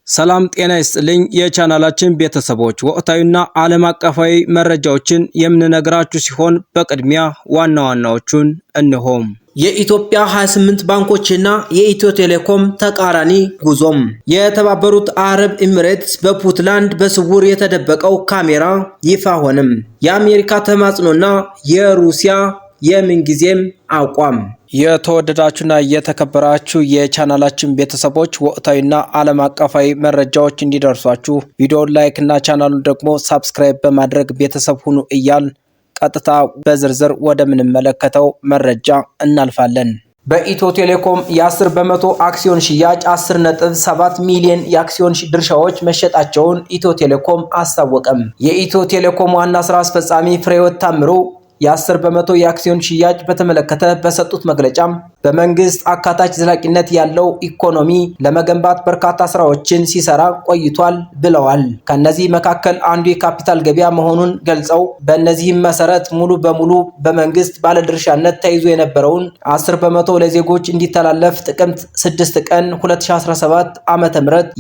ሰላም ጤና ይስጥልኝ የቻናላችን ቤተሰቦች ወቅታዊና ዓለም አቀፋዊ መረጃዎችን የምንነግራችሁ ሲሆን በቅድሚያ ዋና ዋናዎቹን እንሆም። የኢትዮጵያ 28 ባንኮችና የኢትዮ ቴሌኮም ተቃራኒ ጉዞም። የተባበሩት አረብ ኤሚሬትስ በፑንትላንድ በስውር የተደበቀው ካሜራ ይፋ ሆነም። የአሜሪካ ተማጽኖና የሩሲያ የምንጊዜም አቋም። የተወደዳችሁና የተከበራችሁ የቻናላችን ቤተሰቦች ወቅታዊና ዓለም አቀፋዊ መረጃዎች እንዲደርሷችሁ ቪዲዮውን ላይክ እና ቻናሉን ደግሞ ሰብስክራይብ በማድረግ ቤተሰብ ሁኑ እያል ቀጥታ በዝርዝር ወደምንመለከተው መረጃ እናልፋለን። በኢትዮ ቴሌኮም የ10 በመቶ አክሲዮን ሽያጭ 10.7 ሚሊዮን የአክሲዮን ድርሻዎች መሸጣቸውን ኢትዮ ቴሌኮም አስታወቀም። የኢትዮ ቴሌኮም ዋና ስራ አስፈጻሚ ፍሬሕይወት ታምሩ የ10 በመቶ የአክሲዮን ሽያጭ በተመለከተ በሰጡት መግለጫም በመንግስት አካታች ዘላቂነት ያለው ኢኮኖሚ ለመገንባት በርካታ ስራዎችን ሲሰራ ቆይቷል ብለዋል። ከነዚህ መካከል አንዱ የካፒታል ገበያ መሆኑን ገልጸው በእነዚህም መሰረት ሙሉ በሙሉ በመንግስት ባለድርሻነት ተይዞ የነበረውን 10 በመቶ ለዜጎች እንዲተላለፍ ጥቅምት 6 ቀን 2017 ዓ.ም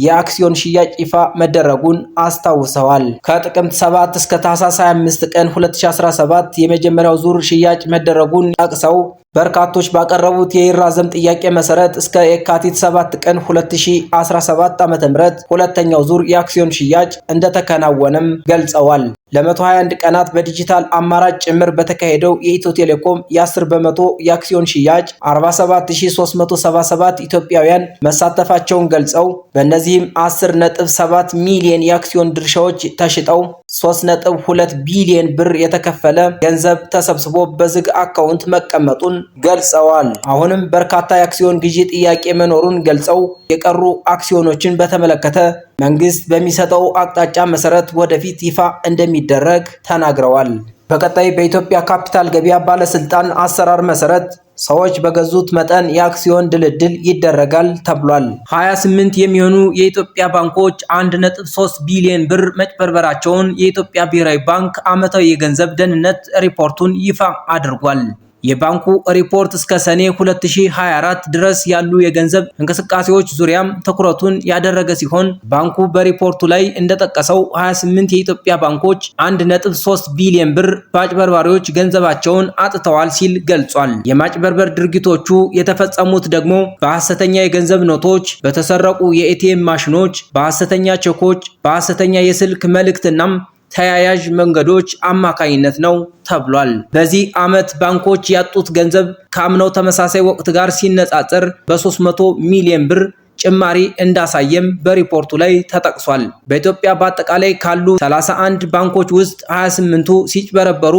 የአክሲዮን ሽያጭ ይፋ መደረጉን አስታውሰዋል። ከጥቅምት 7 እስከ ታህሳስ 25 ቀን 2017 የመጀመሪያው ዙር ሽያጭ መደረጉን ጠቅሰው በርካቶች ባቀረቡት የይራዘም ጥያቄ መሰረት እስከ የካቲት 7 ቀን 2017 ዓ.ም ሁለተኛው ዙር የአክሲዮን ሽያጭ እንደተከናወነም ገልጸዋል። ለ121 ቀናት በዲጂታል አማራጭ ጭምር በተካሄደው የኢትዮ ቴሌኮም የ10 በመቶ የአክሲዮን ሽያጭ 47377 ኢትዮጵያውያን መሳተፋቸውን ገልጸው በእነዚህም 10.7 ሚሊዮን የአክሲዮን ድርሻዎች ተሽጠው 3.2 ቢሊዮን ብር የተከፈለ ገንዘብ ተሰብስቦ በዝግ አካውንት መቀመጡን ገልጸዋል። አሁንም በርካታ የአክሲዮን ግዢ ጥያቄ መኖሩን ገልጸው የቀሩ አክሲዮኖችን በተመለከተ መንግስት በሚሰጠው አቅጣጫ መሰረት ወደፊት ይፋ እንደሚደረግ ተናግረዋል። በቀጣይ በኢትዮጵያ ካፒታል ገበያ ባለስልጣን አሰራር መሰረት ሰዎች በገዙት መጠን የአክሲዮን ድልድል ይደረጋል ተብሏል። 28 የሚሆኑ የኢትዮጵያ ባንኮች 1.3 ቢሊዮን ብር መጭበርበራቸውን የኢትዮጵያ ብሔራዊ ባንክ ዓመታዊ የገንዘብ ደህንነት ሪፖርቱን ይፋ አድርጓል። የባንኩ ሪፖርት እስከ ሰኔ 2024 ድረስ ያሉ የገንዘብ እንቅስቃሴዎች ዙሪያም ትኩረቱን ያደረገ ሲሆን ባንኩ በሪፖርቱ ላይ እንደጠቀሰው 28 የኢትዮጵያ ባንኮች 1.3 ቢሊዮን ብር በአጭበርባሪዎች ገንዘባቸውን አጥተዋል ሲል ገልጿል። የማጭበርበር ድርጊቶቹ የተፈጸሙት ደግሞ በሐሰተኛ የገንዘብ ኖቶች፣ በተሰረቁ የኤቲኤም ማሽኖች፣ በሐሰተኛ ቼኮች፣ በሐሰተኛ የስልክ መልእክትናም ተያያዥ መንገዶች አማካኝነት ነው ተብሏል። በዚህ ዓመት ባንኮች ያጡት ገንዘብ ከአምናው ተመሳሳይ ወቅት ጋር ሲነጻጸር በ300 ሚሊዮን ብር ጭማሪ እንዳሳየም በሪፖርቱ ላይ ተጠቅሷል። በኢትዮጵያ በአጠቃላይ ካሉ 31 ባንኮች ውስጥ 28ቱ ሲጭበረበሩ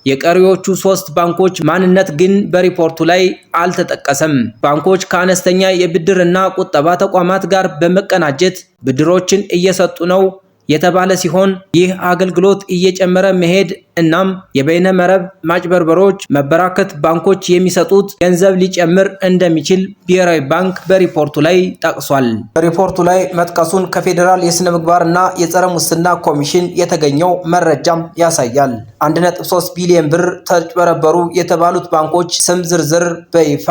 የቀሪዎቹ 3 ባንኮች ማንነት ግን በሪፖርቱ ላይ አልተጠቀሰም። ባንኮች ከአነስተኛ የብድርና ቁጠባ ተቋማት ጋር በመቀናጀት ብድሮችን እየሰጡ ነው የተባለ ሲሆን ይህ አገልግሎት እየጨመረ መሄድ እናም የበይነ መረብ ማጭበርበሮች መበራከት ባንኮች የሚሰጡት ገንዘብ ሊጨምር እንደሚችል ብሔራዊ ባንክ በሪፖርቱ ላይ ጠቅሷል። በሪፖርቱ ላይ መጥቀሱን ከፌዴራል የስነ ምግባርና የጸረ ሙስና ኮሚሽን የተገኘው መረጃም ያሳያል። 1.3 ቢሊዮን ብር ተጭበረበሩ የተባሉት ባንኮች ስም ዝርዝር በይፋ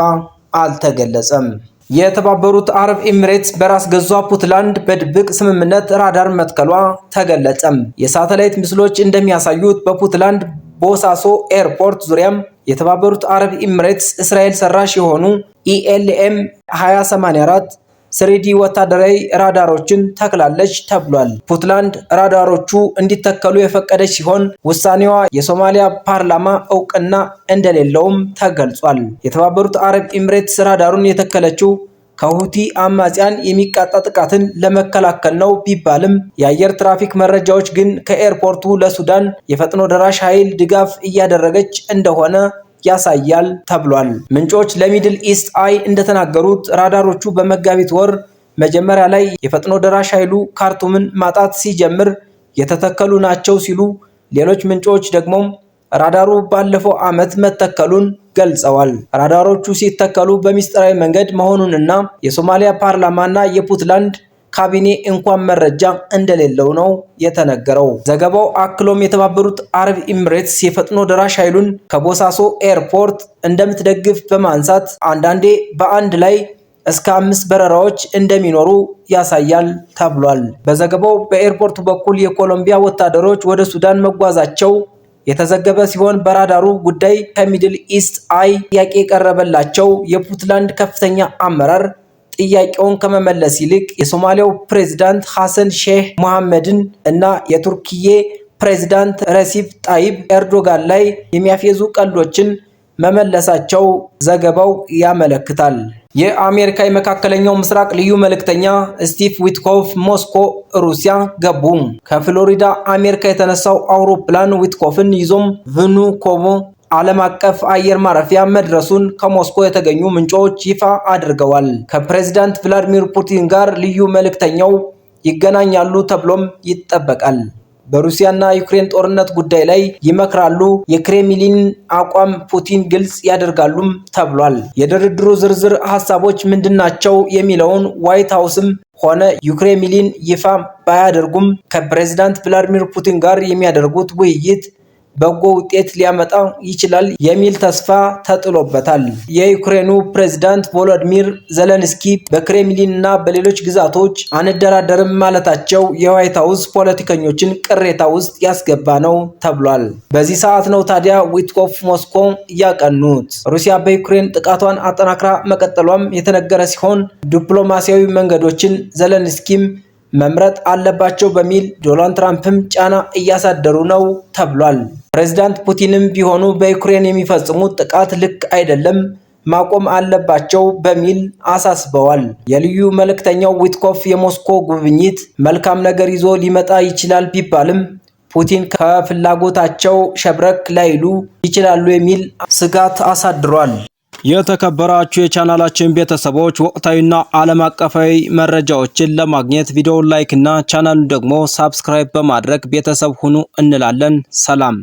አልተገለጸም። የተባበሩት አረብ ኤሚሬትስ በራስ ገዟ ፑንትላንድ በድብቅ ስምምነት ራዳር መትከሏ ተገለጸም። የሳተላይት ምስሎች እንደሚያሳዩት በፑንትላንድ ቦሳሶ ኤርፖርት ዙሪያም የተባበሩት አረብ ኤሚሬትስ እስራኤል ሰራሽ የሆኑ ኢኤልኤም 2084 3D ወታደራዊ ራዳሮችን ተክላለች ተብሏል። ፑንትላንድ ራዳሮቹ እንዲተከሉ የፈቀደች ሲሆን ውሳኔዋ የሶማሊያ ፓርላማ እውቅና እንደሌለውም ተገልጿል። የተባበሩት አረብ ኤሚሬትስ ራዳሩን የተከለችው ከሁቲ አማጽያን የሚቃጣ ጥቃትን ለመከላከል ነው ቢባልም የአየር ትራፊክ መረጃዎች ግን ከኤርፖርቱ ለሱዳን የፈጥኖ ደራሽ ኃይል ድጋፍ እያደረገች እንደሆነ ያሳያል ተብሏል። ምንጮች ለሚድል ኢስት አይ እንደተናገሩት ራዳሮቹ በመጋቢት ወር መጀመሪያ ላይ የፈጥኖ ደራሽ ኃይሉ ካርቱምን ማጣት ሲጀምር የተተከሉ ናቸው ሲሉ፣ ሌሎች ምንጮች ደግሞ ራዳሩ ባለፈው ዓመት መተከሉን ገልጸዋል። ራዳሮቹ ሲተከሉ በሚስጥራዊ መንገድ መሆኑንና የሶማሊያ ፓርላማና የፑንትላንድ ካቢኔ እንኳን መረጃ እንደሌለው ነው የተነገረው። ዘገባው አክሎም የተባበሩት አረብ ኤሚሬትስ የፈጥኖ ደራሽ ኃይሉን ከቦሳሶ ኤርፖርት እንደምትደግፍ በማንሳት አንዳንዴ በአንድ ላይ እስከ 5 በረራዎች እንደሚኖሩ ያሳያል ተብሏል። በዘገባው በኤርፖርቱ በኩል የኮሎምቢያ ወታደሮች ወደ ሱዳን መጓዛቸው የተዘገበ ሲሆን በራዳሩ ጉዳይ ከሚድል ኢስት አይ ጥያቄ የቀረበላቸው የፑንትላንድ ከፍተኛ አመራር ጥያቄውን ከመመለስ ይልቅ የሶማሊያው ፕሬዝዳንት ሐሰን ሼህ መሐመድን እና የቱርኪዬ ፕሬዝዳንት ረሲፕ ጣይብ ኤርዶጋን ላይ የሚያፌዙ ቀልዶችን መመለሳቸው ዘገባው ያመለክታል። የአሜሪካ የመካከለኛው ምስራቅ ልዩ መልእክተኛ ስቲቭ ዊትኮፍ ሞስኮ ሩሲያ ገቡ። ከፍሎሪዳ አሜሪካ የተነሳው አውሮፕላን ዊትኮፍን ይዞም ቭኑኮቮ ዓለም አቀፍ አየር ማረፊያ መድረሱን ከሞስኮ የተገኙ ምንጮች ይፋ አድርገዋል። ከፕሬዝዳንት ቭላዲሚር ፑቲን ጋር ልዩ መልእክተኛው ይገናኛሉ ተብሎም ይጠበቃል። በሩሲያና ዩክሬን ጦርነት ጉዳይ ላይ ይመክራሉ። የክሬምሊን አቋም ፑቲን ግልጽ ያደርጋሉም ተብሏል። የድርድሩ ዝርዝር ሐሳቦች ምንድናቸው የሚለውን ዋይት ሃውስም ሆነ ዩክሬምሊን ይፋ ባያደርጉም ከፕሬዝዳንት ቭላዲሚር ፑቲን ጋር የሚያደርጉት ውይይት በጎ ውጤት ሊያመጣ ይችላል የሚል ተስፋ ተጥሎበታል። የዩክሬኑ ፕሬዝዳንት ቮሎዲሚር ዘለንስኪ በክሬምሊን እና በሌሎች ግዛቶች አንደራደርም ማለታቸው የዋይት ሃውስ ፖለቲከኞችን ቅሬታ ውስጥ ያስገባ ነው ተብሏል። በዚህ ሰዓት ነው ታዲያ ዊትኮፍ ሞስኮ ያቀኑት። ሩሲያ በዩክሬን ጥቃቷን አጠናክራ መቀጠሏም የተነገረ ሲሆን ዲፕሎማሲያዊ መንገዶችን ዘለንስኪም መምረጥ አለባቸው በሚል ዶናልድ ትራምፕም ጫና እያሳደሩ ነው ተብሏል። ፕሬዝዳንት ፑቲንም ቢሆኑ በዩክሬን የሚፈጽሙት ጥቃት ልክ አይደለም፣ ማቆም አለባቸው በሚል አሳስበዋል። የልዩ መልእክተኛው ዊትኮፍ የሞስኮ ጉብኝት መልካም ነገር ይዞ ሊመጣ ይችላል ቢባልም ፑቲን ከፍላጎታቸው ሸብረክ ላይሉ ይችላሉ የሚል ስጋት አሳድሯል። የተከበራችሁ የቻናላችን ቤተሰቦች ወቅታዊና ዓለም አቀፋዊ መረጃዎችን ለማግኘት ቪዲዮውን ላይክ እና ቻናሉን ደግሞ ሳብስክራይብ በማድረግ ቤተሰብ ሁኑ እንላለን። ሰላም።